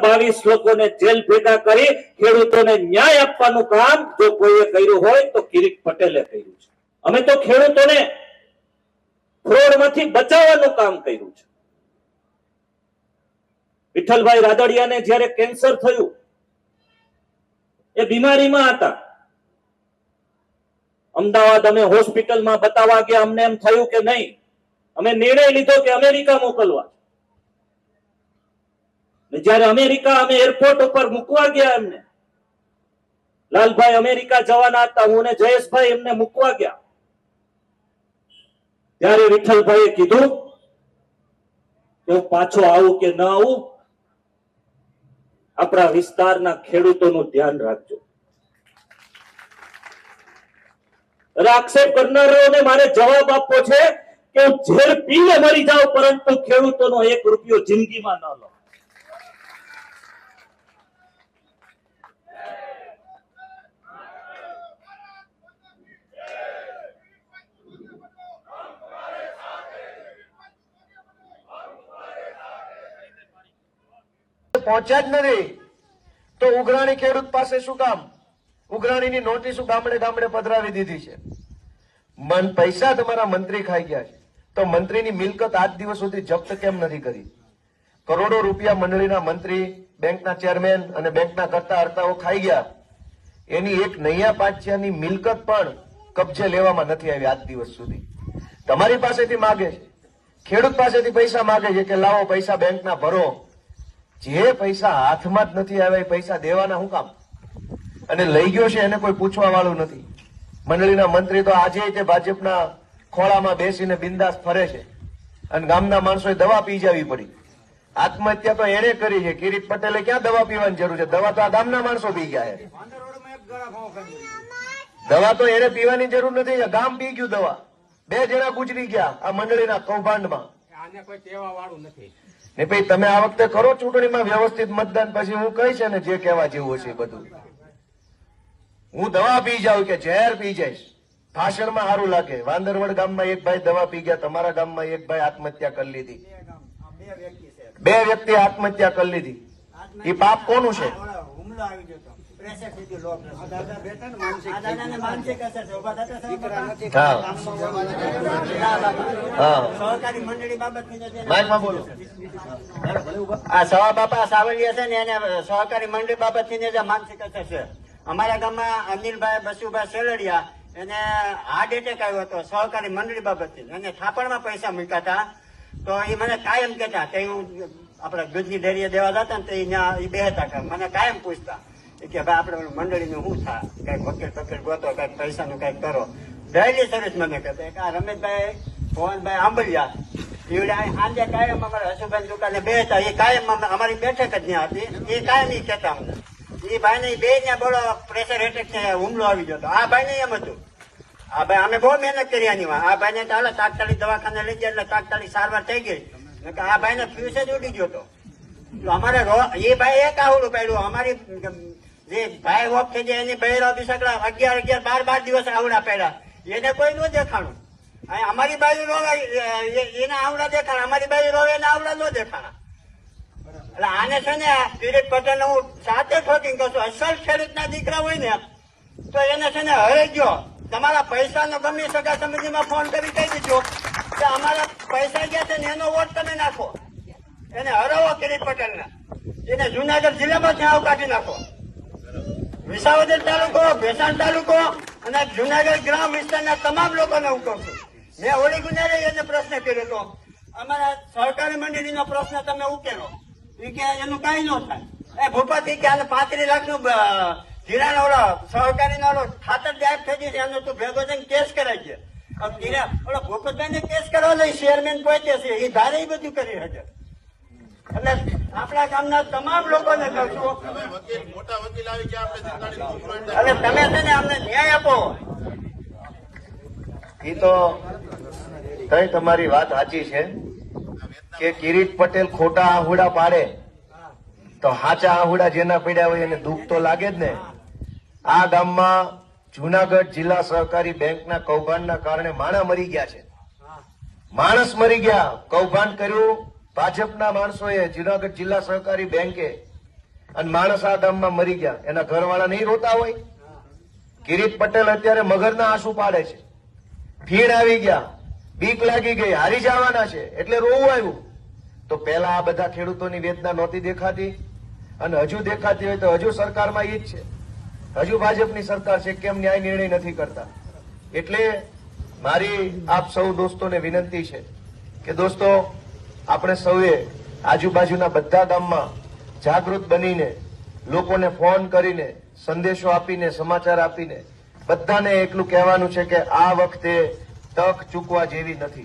22 લોકોને જેલ ભેગા કરી ખેડૂતોને ન્યાય આપવાનું કામ જો કોઈએ કર્યું હોય તો કિરીટ પટેલે કર્યું છે। અમે તો ખેડૂતોને ફ્રોડમાંથી બચાવવાનું કામ કર્યું છે। વિઠ્ઠલભાઈ રાદડિયાને જ્યારે કેન્સર થયું, એ બીમારીમાં હતા, અમદાવાદ અમે હોસ્પિટલમાં બતાવવા ગયા, અમને એમ થયું કે નહીં, અમે નિર્ણય લીધો કે અમેરિકા મોકલવા। જ્યારે અમેરિકા અમે એરપોર્ટ ઉપર મૂકવા ગયા, એમને લાલભાઈ અમેરિકા જવાના હતા, હું અને જયેશભાઈ એમને મૂકવા ગયા, ત્યારે વિઠ્ઠલભાઈએ કીધું કે હું પાછો આવું કે ન આવું, આપણા વિસ્તારના ખેડૂતોનું ધ્યાન રાખજો। આક્ષેપ કરનારાઓને મારે જવાબ આપવો છે કે હું ઝેર પીને મરી જાઉં, પરંતુ ખેડૂતોનો 1 રૂપિયો જિંદગીમાં ન લો। પહોંચ્યા જ નથી તો ઉઘરાણી ખેડૂત પાસે શું કામ? ઉઘરાણીની નોટિસો ગામડે ગામડે પધરાવી દીધી છે। પૈસા તમારા મંત્રી ખાઈ ગયા છે, તો મંત્રીની મિલકત આજ દિવસ સુધી જપ્ત કેમ નથી કરી? કરોડો રૂપિયા મંડળીના મંત્રી, બેંકના ચેરમેન અને બેંકના કરતા હર્તાઓ ખાઈ ગયા, એની એક નૈયા પાટિયાની મિલકત પણ કબજે લેવામાં નથી આવી આજ દિવસ સુધી। તમારી પાસેથી માગે છે, ખેડૂત પાસેથી પૈસા માગે છે કે લાવો પૈસા બેંકના ભરો, જે પૈસા હાથમાં જ નથી આવ્યા એ પૈસા દેવાના શું કામ? અને લઈ ગયો છે એને કોઈ પૂછવા વાળું નથી। મંડળીના મંત્રી તો આજે તે ભાજપના ખોળામાં બેસીને બિંદાસ ફરે છે અને ગામના માણસોએ દવા પી જવી પડી। આત્મહત્યા તો એને કરી છે, કિરીટ પટેલે ક્યાં દવા પીવાની જરૂર છે? દવા તો આ ગામના માણસો પી ગયા છે, દવા તો એને પીવાની જરૂર નથી, ગામ પી ગયું દવા। 2 જણા ગુજરી ગયા આ મંડળીના કૌભાંડમાં। ને ભાઈ તમે આ વખતે કરો ચૂંટણીમાં વ્યવસ્થિત મતદાન, પછી હું કહીશ ને જે કહેવા જેવું હશે બધું। હું દવા પી જાઉં કે ઝેર પી જઈશ, ભાષણમાં સારું લાગે। વાંદરવડ ગામમાં એક ભાઈ દવા પી ગયા, તમારા ગામમાં એક ભાઈ આત્મહત્યા કરી લીધી, 2 વ્યક્તિ આત્મહત્યા કરી લીધી। એ પાપ કોનું છે? સવા બાપા સાવલિયા છે ને એને સહકારી મંડળી બાબતથી જે માનસિક અસર છે। અમારા ગામમાં અનિલભાઈ બસુભાઈ સેલડિયા, એને હાર્ટ એટેક આવ્યો હતો સહકારી મંડળી બાબતથી, એને થાપણમાં પૈસા મૂક્યા હતા, તો એ મને કાયમ કહેતા કે હું આપણે દૂધની ડેરીએ દેવા જતા ને તો એ બેહતા, મને કાયમ પૂછતા કે ભાઈ આપણે મંડળીનું શું થાય, કઈક વકીલ ફકીલ ગોતો, કઈક પૈસાનું કઈક કરો। ડેલી સર્વિસ મને કહેતા કે આ રમેશભાઈ પવનભાઈ આંબલિયા સાંજે કાયમ અમારે હસુભાઈ દુકાને બેસતા, એ કાયમ અમારી બેઠક જ ત્યાં હતી, એ કાયમ એ કહેતા અમને એ ભાઈ ને 2 ને બોલો પ્રેશર એટેક ને હુમલો આવી ગયો। આ ભાઈ ને એમ હતું, આ ભાઈ અમે બહુ મહેનત કરી આની, આ ભાઈ ને ચાલો તાત્કાલિક દવાખાને લઈ ગયા એટલે તાત્કાલિક સારવાર થઈ ગઈ, આ ભાઈ ને ફ્યુઝ જ ઉડી ગયો હતો। અમારે એ ભાઈ એક આવડું પડ્યું, અમારી જે ભાઈ ઓફ થઈ જાય એની બહેરો બિસકડા 11 12 દિવસ આવડા પડ્યા, એને કોઈ ન દેખાણું। અમારી બાજુ રોવાય એના આવડા દેખાણા, અમારી બાજુ રોવે એના આવડા ન દેખાણા। એટલે આને છે ને કિરીટ પટેલ હું સાથે ઠોકીને કહું છું, અસલ ખેડૂતના દીકરા હોય ને તો એને છે ને હરે ગયો, તમારા પૈસાનો ગમે સગા સમિતિમાં ફોન કરી કહી દીધો કે અમારા પૈસા ગયા છે ને એનો વોટ તમે નાખો, એને હરાવો કિરીટ પટેલને, એને જુનાગઢ જિલ્લામાં ત્યાં કાઢી નાખો। વિસાવદર તાલુકો, ભેસાણ તાલુકો અને જુનાગઢ ગ્રામ વિસ્તારના તમામ લોકોને હું કહું છું। મેં હોળી ગુનારે એને પ્રશ્ન કર્યો હતો, અમારા સહકારી મંડળીનો પ્રશ્ન તમે ઉકેલો, એ કે એનું કઈ ન થાય। એ ભૂપતિ કે 35 લાખનું ધિરાણ ઓલો સહકારી નો ખાતર ગાયબ થઈ ગયું છે, એનો તું ભેગો થઈને કેસ કરાય છે। ઓલો ભૂપતભાઈ ને કેસ કરવા લઈ ચેરમેન પહોંચે છે, એ ધારે એ બધું કરી શકે। એટલે આપણા ગામના તમામ લોકોને કહું છું, અને તમે છે ને અમને ન્યાય આપો। એ તો કઈ તમારી વાત સાચી છે કે કિરીટ પટેલ ખોટા આહુડા પાડે તો હાચા આહુડા જેના પડ્યા હોય એને દુઃખ તો લાગે જ ને। આ ગામમાં જુનાગઢ જિલ્લા સહકારી બેંકના કૌભાંડના કારણે માણા મરી ગયા છે, માણસ મરી ગયા, કૌભાંડ કર્યું ભાજપના માણસોએ, જુનાગઢ જિલ્લા સહકારી બેંકે અને માણસ આ ગામમાં મરી ગયા, એના ઘરવાળા નહીં રોતા હોય? કિરીટ પટેલ અત્યારે મગરના આંસુ પાડે છે. ફીણ આવી ગયા, બીક લાગી ગઈ, હારી જવાના છે એટલે રોવું આવ્યું. તો પહેલા આ બધા ખેડૂતોની વેદના નહોતી દેખાતી, અને હજુ દેખાતી હોય તો હજુ સરકારમાં ઈ જ છે, હજુ ભાજપની સરકાર છે. કેમ ન્યાય નિર્ણય નથી કરતા? એટલે મારી આપ સૌ દોસ્તોને વિનંતી છે કે દોસ્તો, આપણે સૌએ આજુબાજુના બધા ગામમાં જાગૃત બનીને, લોકોને ફોન કરીને, સંદેશો આપીને, સમાચાર આપીને બધાને એટલું કહેવાનું છે કે આ વખતે તક ચૂકવા જેવી નથી.